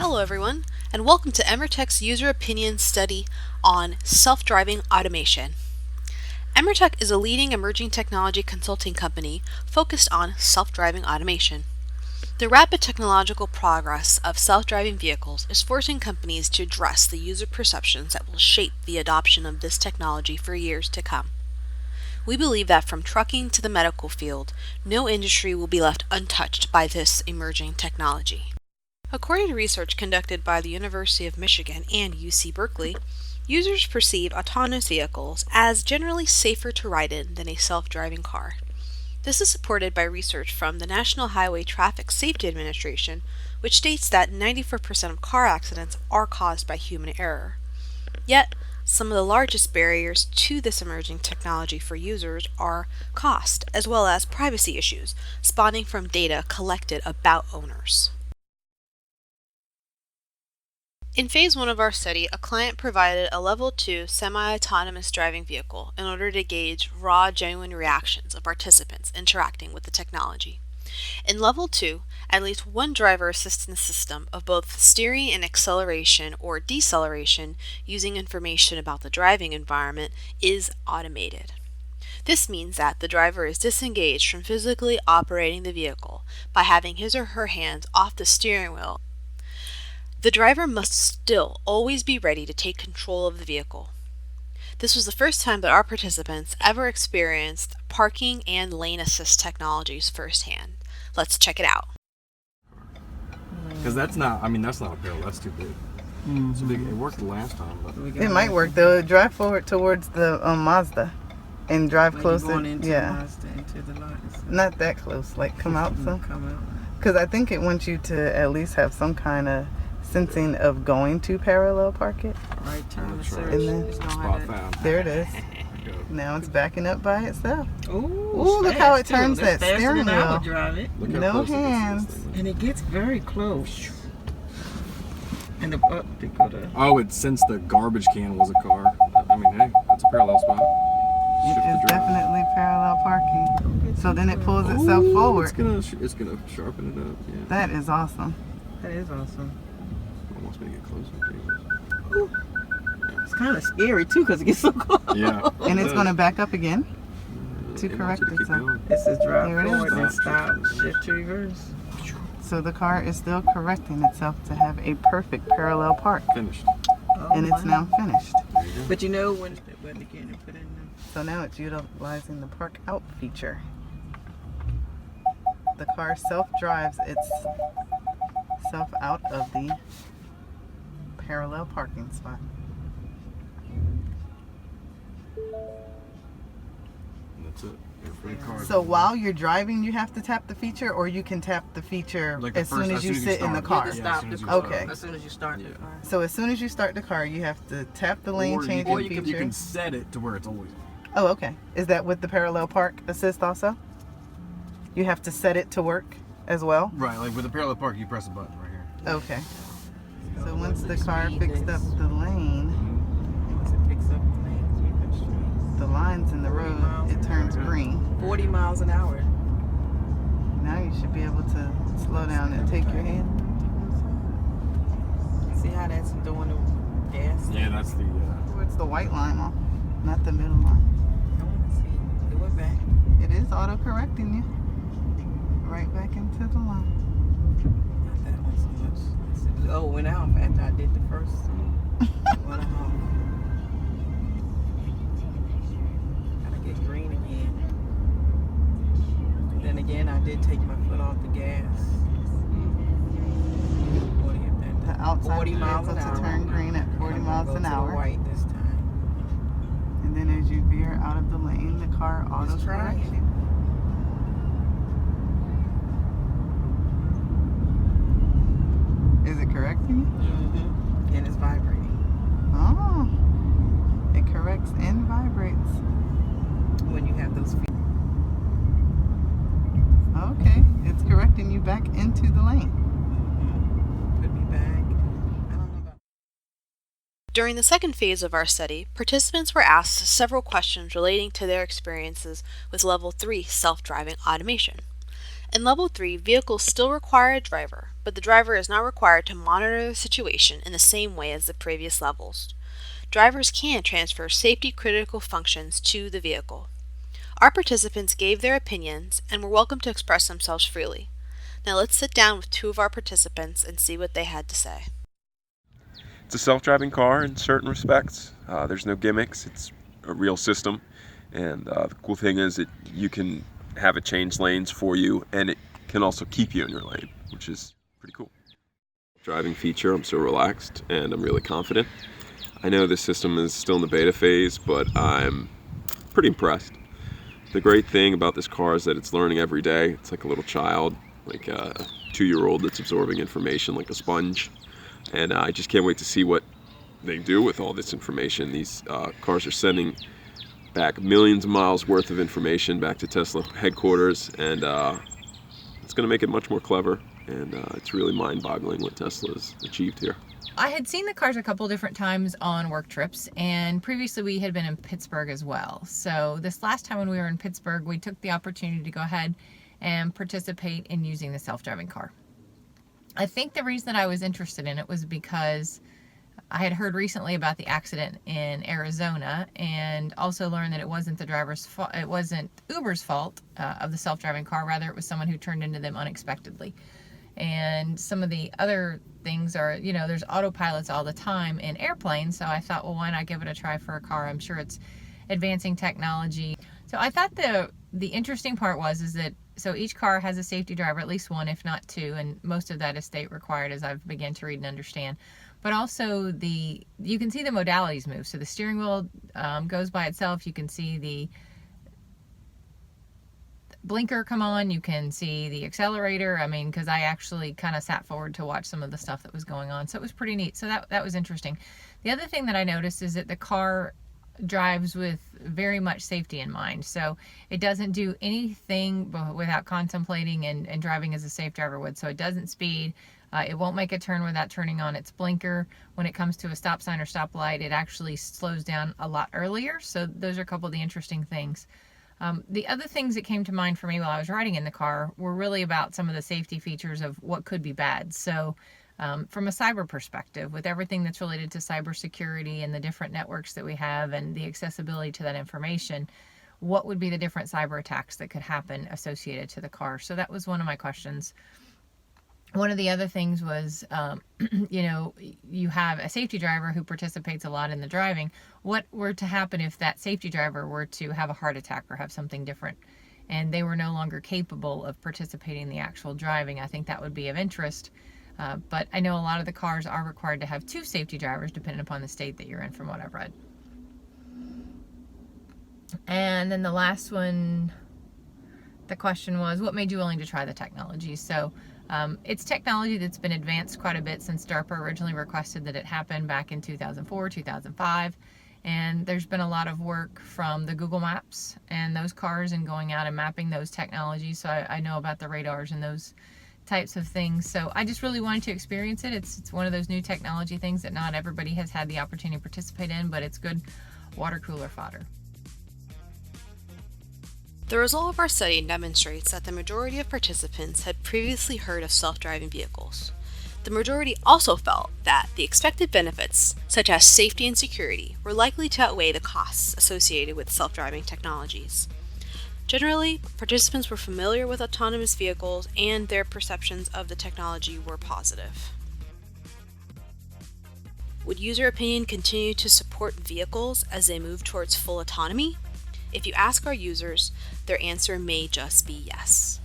Hello everyone, and welcome to EmerTech's user opinion study on self-driving automation. EmerTech is a leading emerging technology consulting company focused on self-driving automation. The rapid technological progress of self-driving vehicles is forcing companies to address the user perceptions that will shape the adoption of this technology for years to come. We believe that from trucking to the medical field, no industry will be left untouched by this emerging technology. According to research conducted by the University of Michigan and UC Berkeley, users perceive autonomous vehicles as generally safer to ride in than a self-driving car. This is supported by research from the National Highway Traffic Safety Administration, which states that 94% of car accidents are caused by human error. Yet, some of the largest barriers to this emerging technology for users are cost, as well as privacy issues, spawning from data collected about owners. In Phase 1 of our study, a client provided a Level 2 semi-autonomous driving vehicle in order to gauge raw, genuine reactions of participants interacting with the technology. In Level 2, at least one driver assistance system of both steering and acceleration or deceleration using information about the driving environment is automated. This means that the driver is disengaged from physically operating the vehicle by having his or her hands off the steering wheel. The driver must still always be ready to take control of the vehicle. This was the first time that our participants ever experienced parking and lane assist technologies firsthand. Let's check it out. Because that's not a parallel, that's too big. It's big. It worked the last time, but It might work though. Drive forward towards the Mazda and drive closer. Going into Yeah, Mazda, into the lights. not that close. Like come out some. Come out. Because I think it wants you to at least have some kind of sensing of going to parallel park it. Right turn That's to right. search. And then- It's gonna spot have that. found. There it is. There you go. Now it's backing up by itself. Ooh, look how it fast, too. turns That's that faster steering than I would wheel. drive it. Look how No close it gets to this hands. thing. And it gets very close. And the they go to Oh, it sensed the garbage can was a car. I mean, hey, that's a parallel spot. It Shift the is drive. definitely parallel parking. So then it pulls itself Ooh, forward. It's gonna sharpen it up. Yeah. That is awesome. That is awesome. Wants me to get closer. Too. It's kind of scary too because it gets so close. Yeah. And it's going to back up again. to It correct wants you to keep itself. going. This is drive There it is. forward and stop, shift to reverse. So the car is still correcting itself to have a perfect parallel park. Finished. Oh, And it's wow. now finished. There you go. But you know when again to put in So now it's utilizing the park out feature. The car self-drives itself out of the parallel parking spot. And that's it. Your free card. So while you're driving, you have to tap the feature, or you can tap the feature Like the as first- soon as you sit in the start. car. You Yeah, can as stop soon the as you car. Okay. As soon as you start Yeah. the car. So as soon as you start the car, you have to tap the lane Or changing you feature. can set it to where it's always on. Oh, okay. Is that with the parallel park assist also? You have to set it to work as well? Right, like with the parallel park, you press a button right here. Okay. So once the car picks up the lane, Once it picks up the lanes, you can straight. the lines in the 40 road, miles it an turns hour. green. 40 miles an hour. Now you should be able to slow down and take your hand. See how that's doing the gas? Yeah, that's the. Towards the white line, not the middle line. I want to see. Do it back. It is auto correcting you. Right back into the line. Not that one so much. Oh, it went out after I did the first one. Gotta get green again. And then again, I did take my foot off the gas. The outside 40 miles vehicle an hour. to turn green at 40 I'm gonna miles go an to the hour. white this time. And then as you veer out of the lane, the car auto Let's try corrects it. you. Is it correcting you? Mm-hmm. And it's vibrating. Oh, it corrects and vibrates. When you have those feet. Okay, it's correcting you back into the lane. Put me back. I don't know about. During the second phase of our study, participants were asked several questions relating to their experiences with Level 3 self-driving automation. In Level 3, vehicles still require a driver, but the driver is not required to monitor the situation in the same way as the previous levels. Drivers can transfer safety-critical functions to the vehicle. Our participants gave their opinions and were welcome to express themselves freely. Now let's sit down with two of our participants and see what they had to say. It's a self-driving car in certain respects. There's no gimmicks. It's a real system. And the cool thing is that you can have it change lanes for you, and it can also keep you in your lane, which is pretty cool. Driving feature, I'm so relaxed and I'm really confident. I know this system is still in the beta phase, but I'm pretty impressed. The great thing about this car is that it's learning every day. It's like a little child, like a 2-year-old that's absorbing information like a sponge. And I just can't wait to see what they do with all this information. These cars are sending back millions of miles worth of information back to Tesla headquarters, and it's going to make it much more clever, and it's really mind-boggling what Tesla's achieved here. I had seen the cars a couple different times on work trips, and previously we had been in Pittsburgh as well. So this last time when we were in Pittsburgh, we took the opportunity to go ahead and participate in using the self-driving car. I think the reason that I was interested in it was because I had heard recently about the accident in Arizona, and also learned that it wasn't the driver's fault, it wasn't Uber's fault of the self-driving car, rather it was someone who turned into them unexpectedly. And some of the other things are, you know, there's autopilots all the time in airplanes, so I thought, well, why not give it a try for a car? I'm sure it's advancing technology. So I thought the interesting part is that so each car has a safety driver, at least one, if not two, and most of that is state required, as I've begun to read and understand. But also you can see the modalities move. So the steering wheel goes by itself. You can see the blinker come on. You can see the accelerator. I mean, because I actually kind of sat forward to watch some of the stuff that was going on. So it was pretty neat. So that was interesting. The other thing that I noticed is that the car drives with very much safety in mind. So it doesn't do anything without contemplating and driving as a safe driver would. So it doesn't speed. It won't make a turn without turning on its blinker. When it comes to a stop sign or stoplight, it actually slows down a lot earlier. So those are a couple of the interesting things. The other things that came to mind for me while I was riding in the car were really about some of the safety features of what could be bad. So from a cyber perspective, with everything that's related to cybersecurity and the different networks that we have and the accessibility to that information, what would be the different cyber attacks that could happen associated to the car? So that was one of my questions. One of the other things was, you know, you have a safety driver who participates a lot in the driving. What were to happen if that safety driver were to have a heart attack or have something different and they were no longer capable of participating in the actual driving? I think that would be of interest. But I know a lot of the cars are required to have 2 safety drivers depending upon the state that you're in, from what I've read. And then the last one, the question was, what made you willing to try the technology? So it's technology that's been advanced quite a bit since DARPA originally requested that it happen back in 2004, 2005. And there's been a lot of work from the Google Maps and those cars and going out and mapping those technologies. So I know about the radars and those types of things. So I just really wanted to experience it. It's one of those new technology things that not everybody has had the opportunity to participate in, but it's good water cooler fodder. The result of our study demonstrates that the majority of participants had previously heard of self-driving vehicles. The majority also felt that the expected benefits, such as safety and security, were likely to outweigh the costs associated with self-driving technologies. Generally, participants were familiar with autonomous vehicles and their perceptions of the technology were positive. Would user opinion continue to support vehicles as they move towards full autonomy? If you ask our users, their answer may just be yes.